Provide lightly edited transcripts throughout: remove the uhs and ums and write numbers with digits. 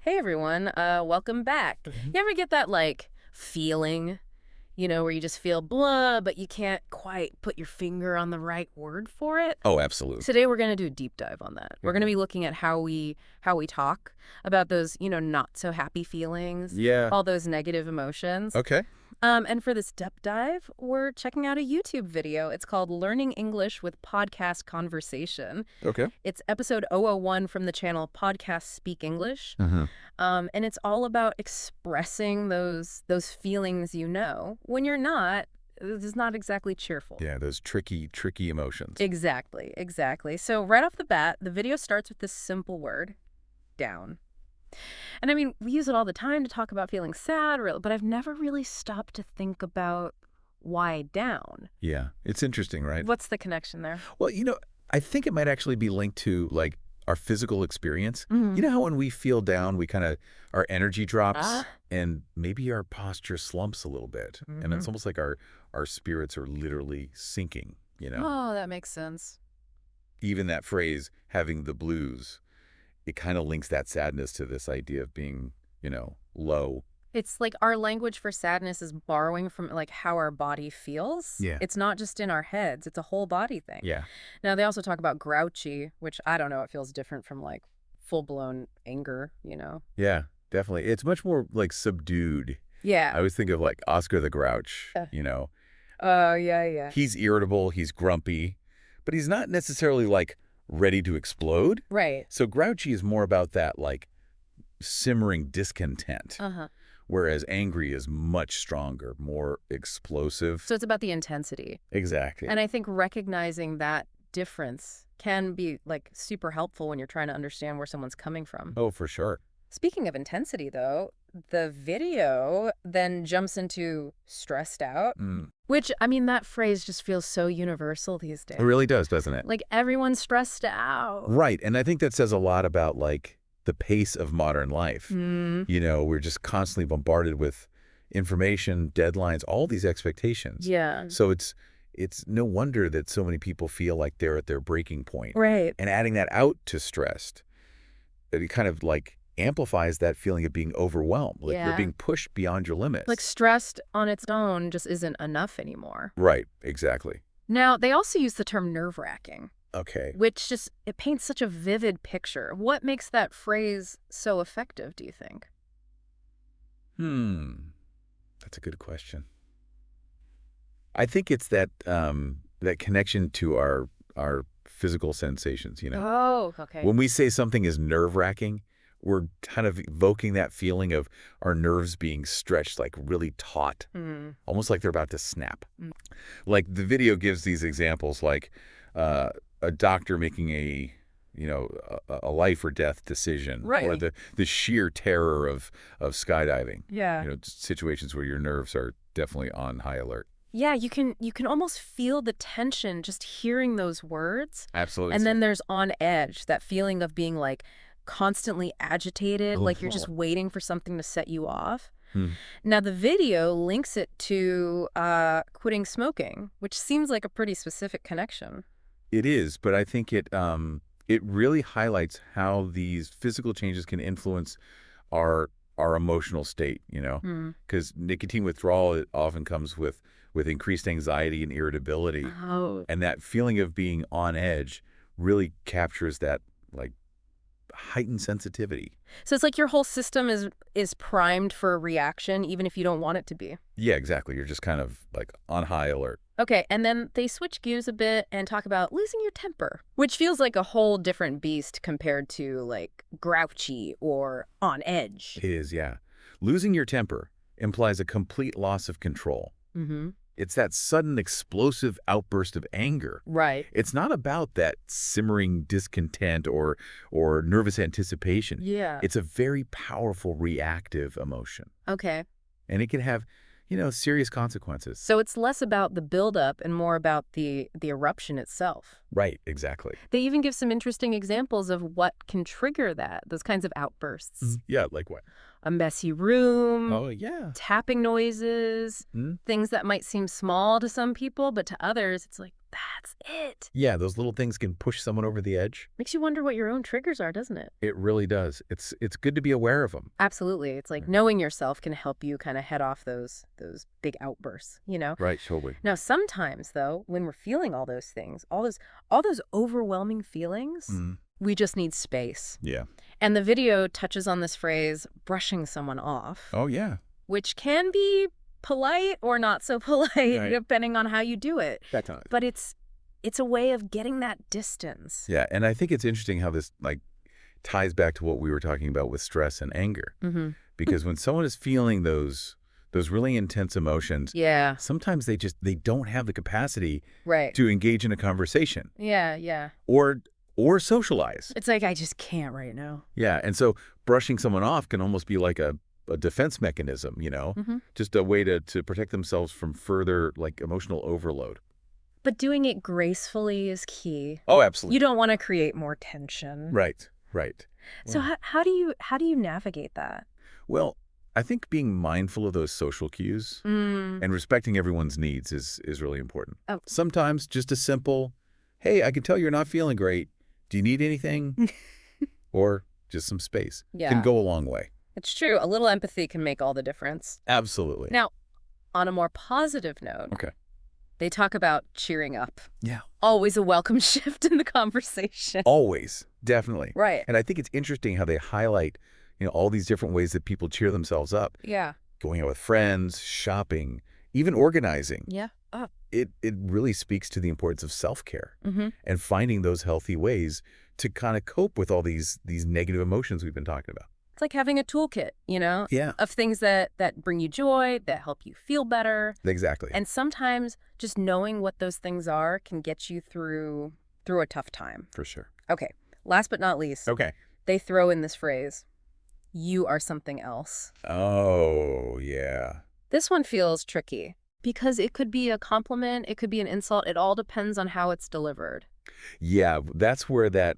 Hey everyone, welcome back. Mhm. You ever get that feeling, where you just feel blah, but you can't quite put your finger on the right word for it? Oh, absolutely. Today we're going to do a deep dive on that. We're going to Mhm. be looking at how we talk about those, not so happy feelings, Yeah. all those negative emotions. Okay. And for this depth dive, we're checking out a YouTube video. It's called Learning English with Podcast Conversation. Okay. It's episode 001 from the channel Podcast Speak English. Uh-huh. And it's all about expressing those feelings when you're not. It's not exactly cheerful. Yeah, those tricky emotions. Exactly, exactly. So right off the bat, the video starts with this simple word, down. And I mean, we use it all the time to talk about feeling sad, but I've never really stopped to think about why down. Yeah, it's interesting, right? What's the connection there? Well, I think it might actually be linked to like our physical experience. Mm-hmm. You know how when we feel down, we kind of our energy drops Ah. and maybe our posture slumps a little bit. And Mm-hmm. it's almost like our spirits are literally sinking. Oh, that makes sense. Even that phrase having the blues, it kind of links that sadness to this idea of being low. It's like our language for sadness is borrowing from how our body feels. Yeah. It's not just in our heads, it's a whole body thing. Yeah. Now, they also talk about grouchy, which I don't know, it feels different from full-blown anger. Yeah, definitely. It's much more like subdued. I Yeah. always think of like Oscar the Grouch, Uh, you know. Oh, yeah, yeah. He's irritable, he's grumpy, but he's not necessarily like ready to explode. Right. So grouchy is more about that like simmering discontent, Uh-huh. whereas angry is much stronger, more explosive. So it's about the intensity. Exactly. And I think recognizing that difference can be super helpful when you're trying to understand where someone's coming from. Oh, for sure. Speaking of intensity, though, the video then jumps into stressed out, Mm. which, I mean, that phrase just feels so universal these days. It really does, doesn't it? Like, everyone's stressed out. Right. And I think that says a lot about like the pace of modern life. Mm, We're just constantly bombarded with information, deadlines, all these expectations. yeah. So it's no wonder that so many people feel like they're at their breaking point. Right. And adding that out to stressed, it kind of like amplifies that feeling of being overwhelmed. Like you're Yeah. being pushed beyond your limits. Like, stressed on its own just isn't enough anymore. Right, exactly. Now, they also use the term nerve-wracking, Okay. which it paints such a vivid picture. What makes that phrase so effective, do you think? That's a good question. I think it's that connection to our physical sensations. Oh, okay. When we say something is nerve-wracking, we're kind of evoking that feeling of our nerves being stretched, like really taut, Hmm. almost like they're about to snap. Mm. Like the video gives these examples, like a doctor making a life or death decision, or Right. the sheer terror of skydiving. Yeah. Situations where your nerves are definitely on high alert. Yeah, you can almost feel the tension just hearing those words. Absolutely. And then there's on edge, that feeling of being constantly agitated, like you're just waiting for something to set you off. Hmm. Now, the video links it to quitting smoking, which seems like a pretty specific connection. It is, but I think it really highlights how these physical changes can influence our emotional state. Hmm. Because nicotine withdrawal, it often comes with increased anxiety and irritability, Oh. and that feeling of being on edge really captures that like heightened sensitivity. So it's like your whole system is primed for a reaction, even if you don't want it to be. Yeah, exactly. You're just kind of like on high alert. Okay, and then they switch gears a bit and talk about losing your temper, which feels like a whole different beast compared to grouchy or on edge. It is, yeah. Losing your temper implies a complete loss of control. Mm-hmm. It's that sudden explosive outburst of anger. Right. It's not about that simmering discontent or nervous anticipation. Yeah. It's a very powerful reactive emotion, Okay. and it can have, serious consequences. So it's less about the buildup and more about the eruption itself. Right, exactly. They even give some interesting examples of what can trigger those kinds of outbursts. Yeah, like what? A messy room, Oh, yeah. tapping noises, Mhm. things that might seem small to some people, but to others, it's like That's it. Yeah, those little things can push someone over the edge. Makes you wonder what your own triggers are, doesn't it? It really does. It's good to be aware of them. Absolutely. It's like knowing yourself can help you kind of head off those big outbursts, you know? Right, totally. Now, sometimes though, when we're feeling all those things, all those overwhelming feelings, Mm. we just need space. Yeah. And the video touches on this phrase, brushing someone off, Oh, yeah. which can be polite or not so polite, Right. depending on how you do it. That time. But it's a way of getting that distance. Yeah, and I think it's interesting how this ties back to what we were talking about with stress and anger. Mm-hmm. Because when someone is feeling those really intense emotions, Yeah, sometimes they don't have the capacity right. to engage in a conversation Yeah. or socialize. It's like, I just can't right now. Yeah, and so brushing someone off can almost be like a defense mechanism, Mm-hmm. just a way to protect themselves from further emotional overload. But doing it gracefully is key. Oh, absolutely. You don't want to create more tension. Right. So how do you navigate that? Well, I think being mindful of those social cues and respecting everyone's needs is really important. Oh. Sometimes just a simple, hey, I can tell you're not feeling great. Do you need anything? Or just some space. Yeah. Can go a long way. It's true. A little empathy can make all the difference. Absolutely. Now, on a more positive note, Okay. they talk about cheering up. Yeah. Always a welcome shift in the conversation. Always. Definitely. Right. And I think it's interesting how they highlight, all these different ways that people cheer themselves up. Yeah. Going out with friends, shopping, even organizing. Yeah. Oh. It really speaks to the importance of self-care Mm-hmm. and finding those healthy ways to kind of cope with all these negative emotions we've been talking about. It's like having a toolkit, Yeah, of things that bring you joy, that help you feel better. exactly. And sometimes just knowing what those things are can get you through a tough time. For sure. Okay. Last but not least, Okay. they throw in this phrase, you are something else. Oh, yeah. This one feels tricky because it could be a compliment, it could be an insult. It all depends on how it's delivered. Yeah, that's where that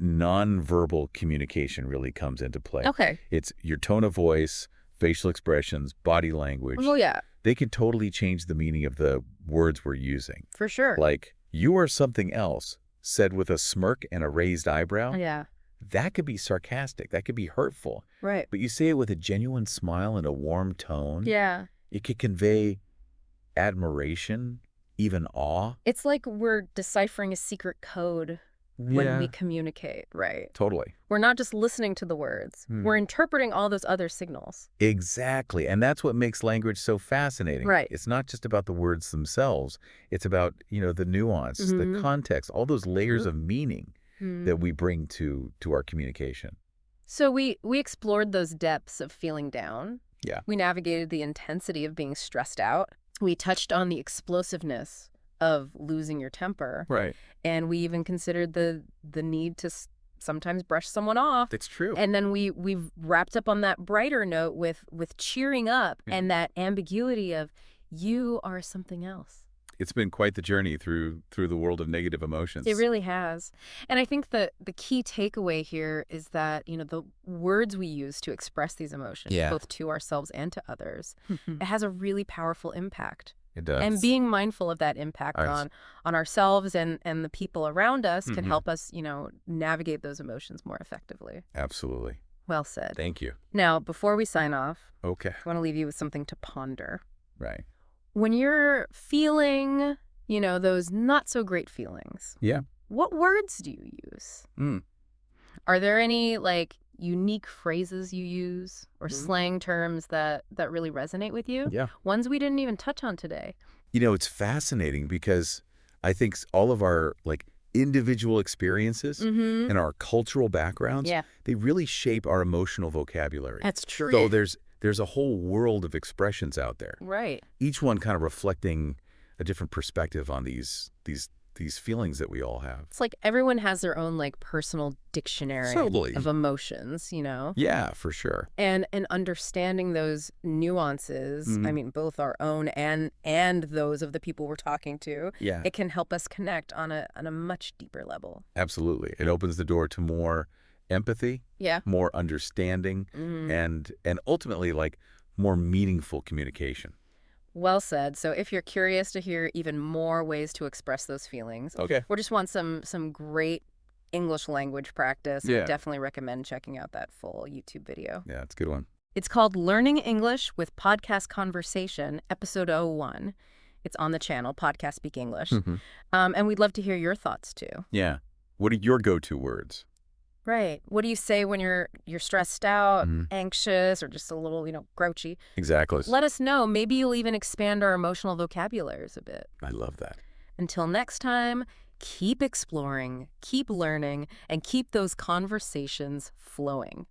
nonverbal communication really comes into play. Okay. It's your tone of voice, facial expressions, body language. Oh, yeah, They can totally change the meaning of the words we're using. for sure. Like, you are something else, said with a smirk and a raised eyebrow. Yeah, That could be sarcastic. That could be hurtful. right. But you say it with a genuine smile and a warm tone. Yeah. It could convey admiration, even awe. It's like we're deciphering a secret code when we communicate, right? Totally. We're not just listening to the words. We're interpreting all those other signals. Exactly. And that's what makes language so fascinating. Right. It's not just about the words themselves. It's about, the nuance, the context, all those layers of meaning that we bring to our communication. So we explored those depths of feeling down. Yeah. We navigated the intensity of being stressed out. We touched on the explosiveness of losing your temper. Right. And we even considered the need to sometimes brush someone off. That's true. And then we've wrapped up on that brighter note with cheering up and that ambiguity of you are something else. It's been quite the journey through the world of negative emotions. It really has. And I think the key takeaway here is that, the words we use to express these emotions, Yeah. both to ourselves and to others, it has a really powerful impact. It does. And being mindful of that impact Ours. on ourselves and the people around us can Mhm. help us, navigate those emotions more effectively. Absolutely. Well said. Thank you. Now, before we sign off, Okay. I want to leave you with something to ponder. Right. When you're feeling, those not so great feelings, Yeah. what words do you use? Are there any unique phrases you use or slang terms that really resonate with you? Yeah. Ones we didn't even touch on today. It's fascinating because I think all of our individual experiences Mm-hmm. and our cultural backgrounds, Yeah. they really shape our emotional vocabulary. That's true. So there's a whole world of expressions out there, Right. each one kind of reflecting a different perspective on these feelings that we all have. It's like everyone has their own personal dictionary Totally. of emotions, Yeah, for sure. And understanding those nuances, Mhm. I mean, both our own and those of the people we're talking to, Yeah, it can help us connect on a much deeper level. absolutely. It opens the door to more empathy, Yeah. more understanding, Mhm. and ultimately more meaningful communication. Well said. So if you're curious to hear even more ways to express those feelings, Okay. or just want some great English language practice, I Yeah. definitely recommend checking out that full YouTube video. Yeah, it's a good one. It's called Learning English with Podcast Conversation, Episode 01. It's on the channel, Podcast Speak English. And we'd love to hear your thoughts too. Yeah. What are your go-to words? Right. What do you say when you're stressed out, Mhm. anxious, or just a little, grouchy? Exactly. Let us know. Maybe you'll even expand our emotional vocabularies a bit. I love that. Until next time, keep exploring, keep learning, and keep those conversations flowing.